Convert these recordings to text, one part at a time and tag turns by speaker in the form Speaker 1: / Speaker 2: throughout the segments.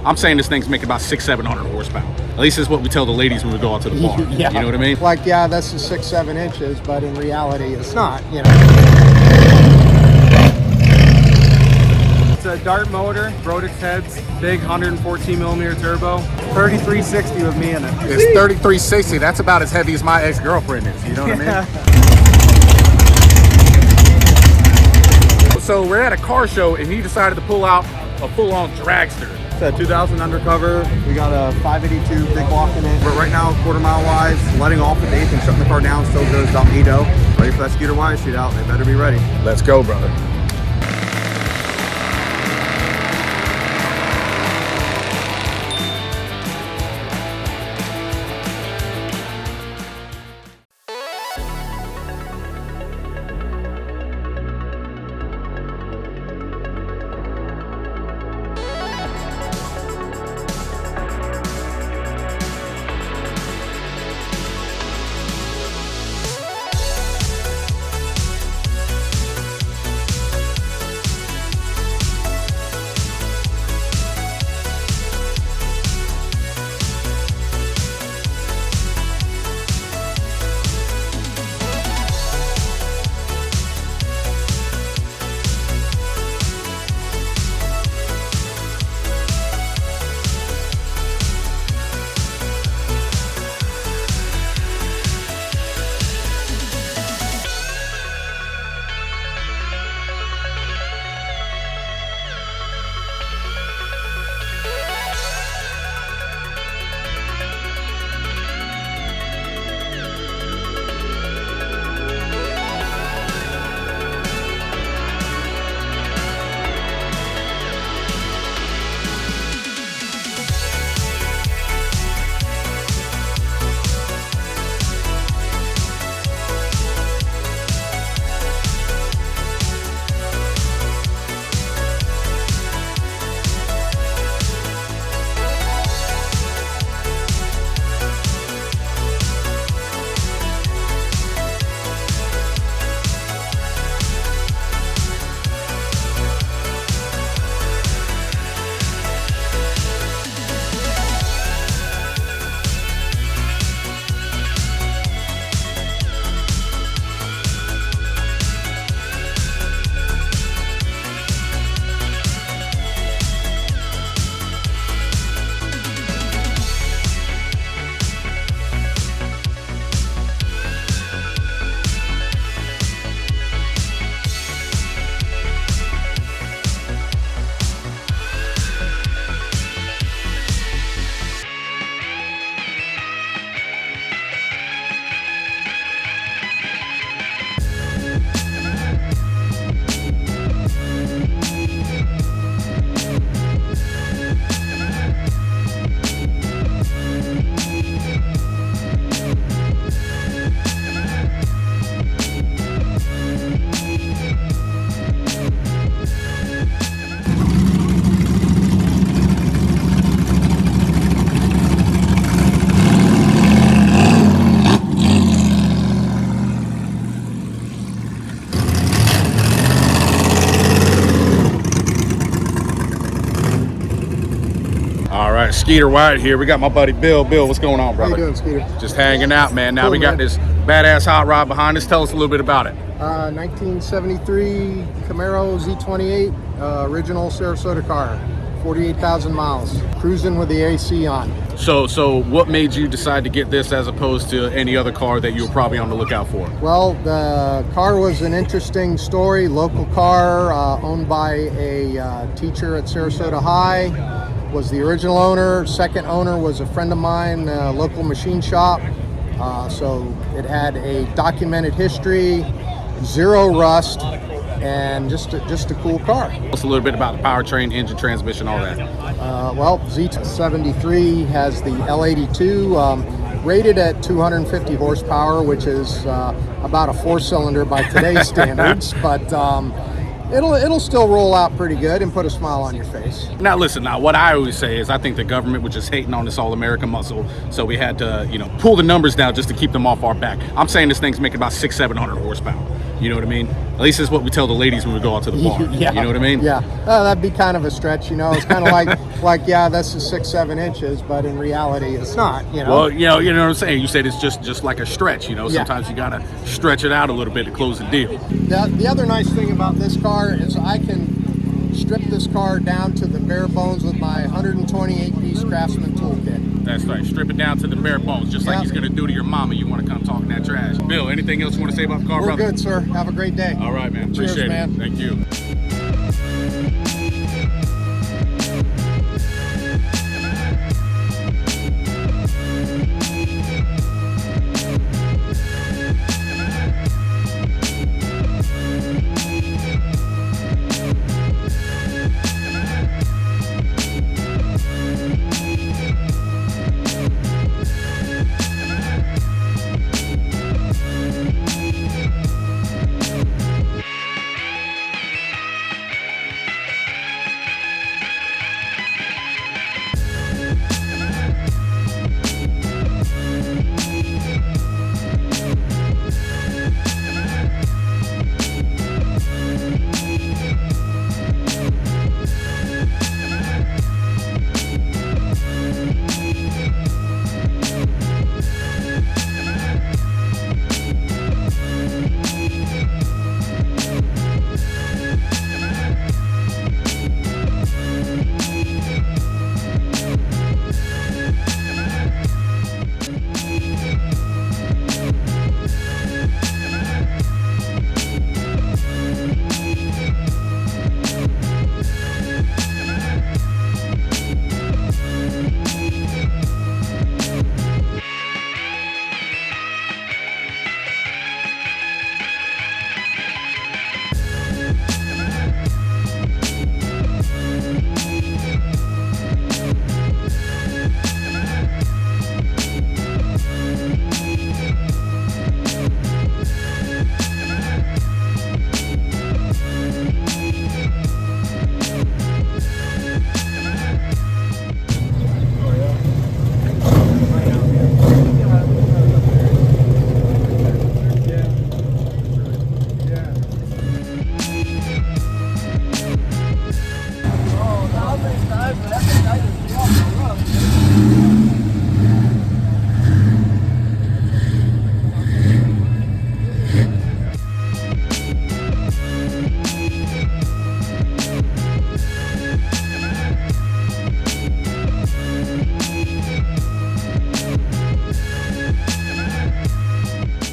Speaker 1: I'm saying this thing's making about 600-700 horsepower. At least that's what we tell the ladies when we go out to the bar.
Speaker 2: Yeah.
Speaker 1: You know what I mean?
Speaker 2: Like, yeah, that's the 6-7 inches, but in reality, it's not, you know.
Speaker 3: It's a Dart motor, Brodix heads, big 114 millimeter turbo, 3360 with me in it.
Speaker 1: It's 3360. That's about as heavy as my ex-girlfriend is. You know what I mean? So we're at a car show and he decided to pull out a full-on dragster.
Speaker 3: It's a 2000 undercover. We got a 582 big block in it. But right now, quarter mile wise, letting off at the 8th and shutting the car down. Still goes about Edo. Ready for that Skeeter wise shootout. They better be ready.
Speaker 1: Let's go, brother. Skeeter White here. We got my buddy Bill. Bill, what's going on, brother?
Speaker 2: How you doing, Skeeter?
Speaker 1: Just hanging out, man. Now
Speaker 2: Cool,
Speaker 1: we got
Speaker 2: man.
Speaker 1: this badass hot rod behind us. Tell us a little bit about it.
Speaker 2: 1973 Camaro Z28, original Sarasota car, 48,000 miles, cruising with the AC on.
Speaker 1: So what made you decide to get this as opposed to any other car that you were probably on the lookout for?
Speaker 2: Well, the car was an interesting story. Local car, owned by a teacher at Sarasota High. Was the original owner. Second owner was a friend of mine, local machine shop. So it had a documented history, zero rust, and just a cool car.
Speaker 1: Tell us a little bit about the powertrain, engine, transmission, all that.
Speaker 2: Well, Z73 has the L82, rated at 250 horsepower, which is about a 4-cylinder by today's standards, but it'll still roll out pretty good and put a smile on your face.
Speaker 1: Now listen, what I always say is I think the government was just hating on this all-American muscle, so we had to, pull the numbers down just to keep them off our back. I'm saying this thing's making about 600-700 horsepower. You know what I mean? At least it's what we tell the ladies when we go out to the bar.
Speaker 2: Yeah.
Speaker 1: You know what I mean?
Speaker 2: Yeah. That'd be kind of a stretch, you know. It's kind of like yeah, this is 6-7 inches, but in reality, it's not. You know.
Speaker 1: Well, you know what I'm saying. You said it's just like a stretch. You know,
Speaker 2: Yeah.
Speaker 1: sometimes you gotta stretch it out a little bit to close the deal.
Speaker 2: The other nice thing about this car is I can strip this car down to the bare bones with my 128-piece Craftsman toolkit.
Speaker 1: That's right. Strip it down to the bare bones, just like
Speaker 2: Yeah.
Speaker 1: he's gonna do to your mama. You want to come talking that trash. Bill, anything else you want to say about the car,
Speaker 2: We're
Speaker 1: brother?
Speaker 2: good, sir. Have a great day.
Speaker 1: All right, man.
Speaker 2: Cheers,
Speaker 1: Appreciate
Speaker 2: man.
Speaker 1: it. Thank you.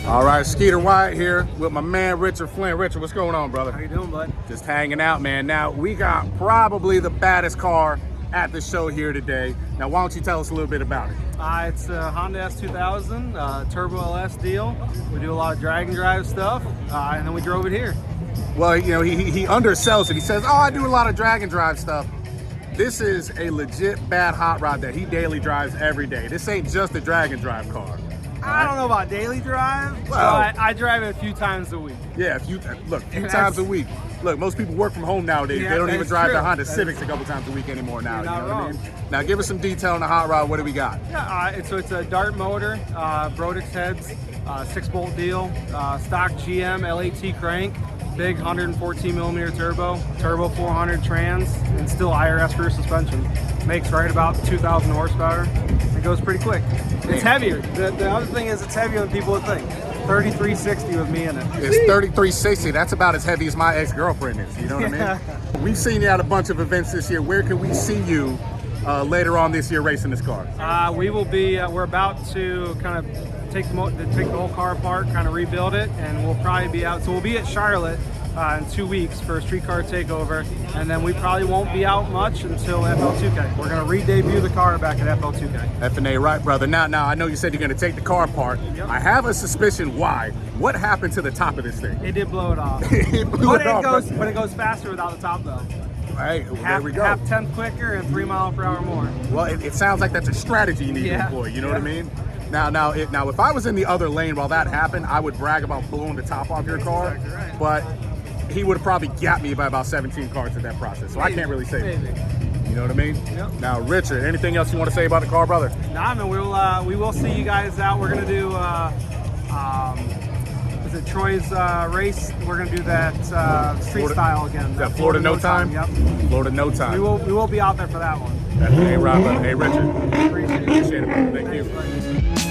Speaker 1: All right, Skeeter Wyatt here with my man Richard Flynn. Richard, what's going on, brother?
Speaker 4: How you doing, bud?
Speaker 1: Just hanging out, man. Now, we got probably the baddest car at the show here today. Now, why don't you tell us a little bit about it?
Speaker 4: It's a Honda S2000 Turbo LS deal. We do a lot of drag and drive stuff, and then we drove it here.
Speaker 1: Well, you know, he undersells it. He says, oh, I do a lot of drag and drive stuff. This is a legit bad hot rod that he daily drives every day. This ain't just a drag and drive car.
Speaker 4: I don't know about daily drive,
Speaker 1: Well-
Speaker 4: but I drive it a few times a week.
Speaker 1: Yeah, a few
Speaker 4: That's-
Speaker 1: times a week. Look, most people work from home nowadays.
Speaker 4: Yeah,
Speaker 1: They don't even
Speaker 4: that's
Speaker 1: drive
Speaker 4: true.
Speaker 1: their Honda
Speaker 4: That
Speaker 1: Civics a couple times a week anymore now.
Speaker 4: You're not
Speaker 1: you know what I
Speaker 4: wrong.
Speaker 1: mean? Now, give us some detail on the hot rod. What do we got?
Speaker 4: Yeah, so it's a Dart motor, Brodix heads, 6-bolt deal, stock GM L8T crank, big 114 millimeter turbo 400 trans, and still IRS rear suspension. Makes right about 2,000 horsepower. It goes pretty quick. It's heavier. The other thing is it's heavier than people would think. 3360 with me in it.
Speaker 1: It's 3360. That's about as heavy as my ex-girlfriend is. You know what I mean? We've seen you at a bunch of events this year. Where can we see you later on this year racing this car?
Speaker 4: We will be. We're about to kind of take the whole car apart, kind of rebuild it, and we'll probably be out. So we'll be at Charlotte in 2 weeks for a street car takeover, and then we probably won't be out much until FL2K. We're going to re-debut the car back at FL2K.
Speaker 1: F&A, right, brother. Now, I know you said you're going to take the car apart.
Speaker 4: Yep.
Speaker 1: I have a suspicion why. What happened to the top of this thing?
Speaker 4: It did blow it off.
Speaker 1: It blew it off,
Speaker 4: But it goes faster without the top though.
Speaker 1: Hey, well, there we go.
Speaker 4: Half tenth quicker and 3 miles per hour more.
Speaker 1: Well, it sounds like that's a strategy you need to
Speaker 4: Yeah.
Speaker 1: employ. You know what I mean? Now, if I was in the other lane while that happened, I would brag about blowing the top off your car.
Speaker 4: exactly right.
Speaker 1: But he would have probably gapped me by about 17 cars in that process. So I can't really say that.
Speaker 4: Maybe.
Speaker 1: You know what I mean?
Speaker 4: Yep.
Speaker 1: Now, Richard, anything else you want to say about the car, brother?
Speaker 4: Nah, man, we will see you guys out. We're gonna do was it Troy's race? We're gonna do that street
Speaker 1: Florida-
Speaker 4: style again.
Speaker 1: Is that Florida No Time?
Speaker 4: Yep.
Speaker 1: Florida No Time.
Speaker 4: We will be out there for that one.
Speaker 1: That's hey, Rob, hey, Richard.
Speaker 4: Appreciate it.
Speaker 1: Appreciate it, brother. Thank you.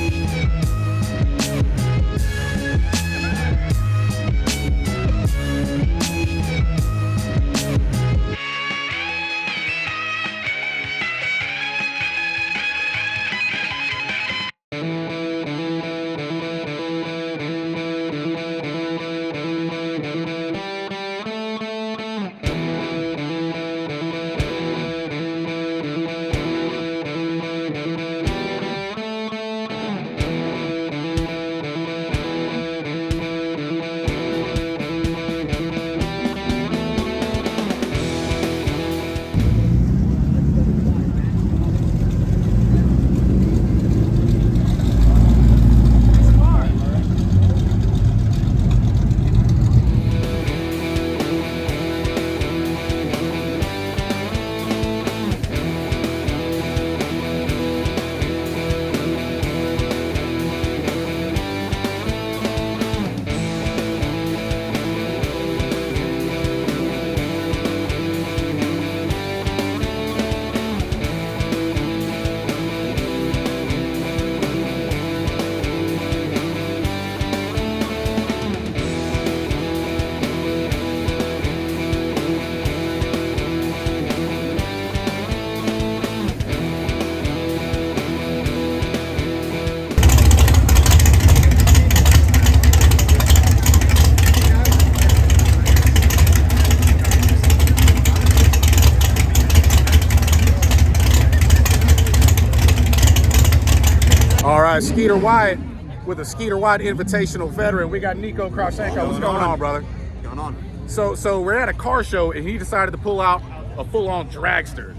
Speaker 1: All right, Skeeter Wyatt with a Skeeter Wyatt Invitational veteran. We got Nico Krashenko. What's going on, brother?
Speaker 3: What's going on?
Speaker 1: So we're at a car show, and he decided to pull out a full-on dragster.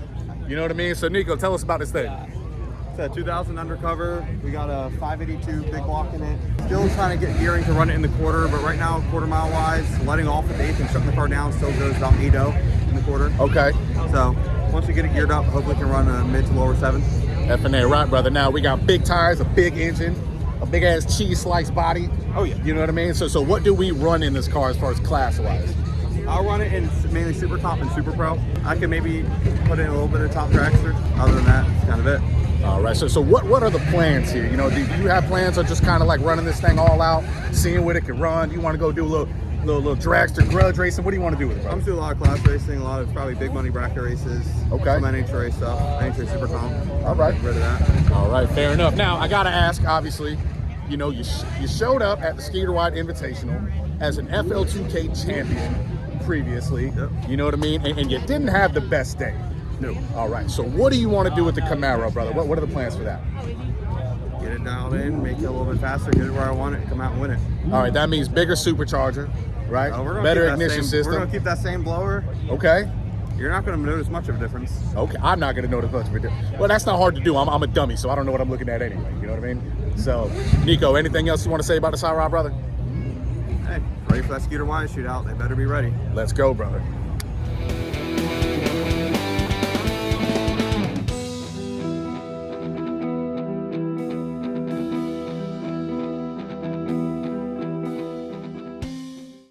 Speaker 1: You know what I mean? So, Nico, tell us about this thing.
Speaker 3: It's a 2000 undercover. We got a 582 big block in it. Still trying to get gearing to run it in the quarter, but right now, quarter mile wise, letting off at the 8th and shutting the car down still goes about 8.0 in the quarter.
Speaker 1: Okay.
Speaker 3: So once we get it geared up, hopefully we can run a mid to lower 7.
Speaker 1: F&A, right, brother. Now, we got big tires, a big engine, a big-ass cheese slice body.
Speaker 3: Oh, yeah.
Speaker 1: You know what I mean? So what do we run in this car as far as class-wise?
Speaker 3: I'll run it in mainly Super Top and Super Pro. I can maybe put in a little bit of Top Dragster. Other than that, that's kind of it.
Speaker 1: All right, so what are the plans here? You know, do you have plans on just kind of like running this thing all out, seeing what it can run? Do you want to go do a little dragster grudge racing? What do you want to do with it, bro?
Speaker 3: I'm just doing a lot of class racing, a lot of probably big money bracket races.
Speaker 1: Okay.
Speaker 3: Some NHRA stuff, NHRA Super Comp.
Speaker 1: All right.
Speaker 3: Get rid of that.
Speaker 1: All right, fair enough. Now, I got to ask, obviously, you know, you showed up at the Skeeter Wyatt Invitational as an FL2K champion previously.
Speaker 3: Yep.
Speaker 1: You know what I mean? And you didn't have the best day.
Speaker 3: No.
Speaker 1: All right, so what do you want to do with the Camaro, brother? What are the plans for that?
Speaker 3: Get it dialed in, make it a little bit faster, get it where I want it, come out and win it.
Speaker 1: All right, that means bigger supercharger, right?
Speaker 3: We're gonna
Speaker 1: Better
Speaker 3: keep that
Speaker 1: ignition
Speaker 3: same,
Speaker 1: system.
Speaker 3: We're going to keep that same blower.
Speaker 1: Okay.
Speaker 3: You're not going to notice much of a difference.
Speaker 1: Okay, I'm not going to notice much of a difference. Well, that's not hard to do. I'm a dummy, so I don't know what I'm looking at anyway. You know what I mean? So, Nico, anything else you want to say about the Side Rod, brother?
Speaker 3: Hey, ready for that Skeeter Wyatt shootout. They better be ready.
Speaker 1: Let's go, brother.